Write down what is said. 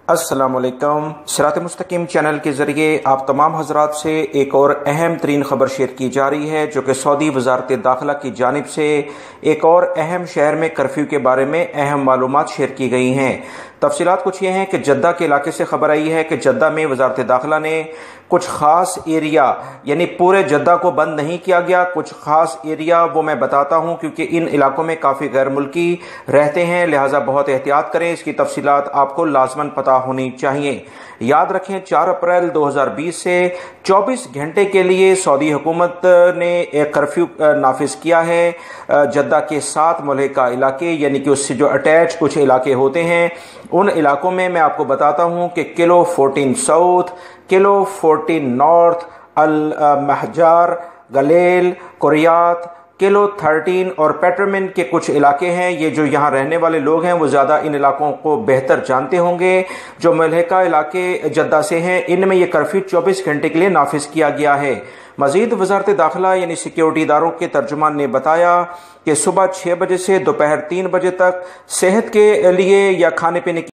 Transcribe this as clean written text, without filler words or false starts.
अस्सलाम वालेकुम। सिरात मुस्तकीम चैनल के ज़रिए आप तमाम हजरात से एक और अहम तरीन ख़बर शेयर की जा रही है, जो कि सऊदी वज़ारत दाखिला की जानिब से एक और अहम शहर में कर्फ्यू के बारे में अहम मालूमात शेयर की गई हैं। तफसीलात कुछ ये हैं कि जद्दा के इलाके से खबर आई है कि जद्दा में वज़ारत दाखिला ने कुछ ख़ास एरिया, यानी पूरे जद्दा को बंद नहीं किया गया, कुछ ख़ास एरिया वो मैं बताता हूँ क्योंकि इन इलाकों में काफ़ी गैर मुल्की रहते हैं, लिहाजा बहुत एहतियात करें। इसकी तफसीलात आपको लाजमन पता होनी चाहिए। याद रखें, 4 अप्रैल 2020 से 24 घंटे के लिए सऊदी हुकूमत ने एक कर्फ्यू नाफिज किया है जद्दा के 7 मुल्हिका इलाके, यानी कि उससे जो अटैच कुछ इलाके होते हैं उन इलाकों में मैं आपको बताता हूँ कि किलो 14 साउथ, किलो 14 नॉर्थ, अल महजार, गलेल, कुरियात, किलो 13 और पेट्रमिन के कुछ इलाके हैं। ये जो यहाँ रहने वाले लोग हैं वो ज़्यादा इन इलाकों को बेहतर जानते होंगे। जो मुल्हिका इलाके जद्दा से हैं इनमें ये कर्फ्यू 24 घंटे के लिए नाफिज किया गया है। मजीद वज़ारत दाखिला यानी सिक्योरिटी इदारों के तर्जुमान ने बताया कि सुबह 6 बजे से दोपहर 3 बजे तक सेहत के लिए या खाने पीने की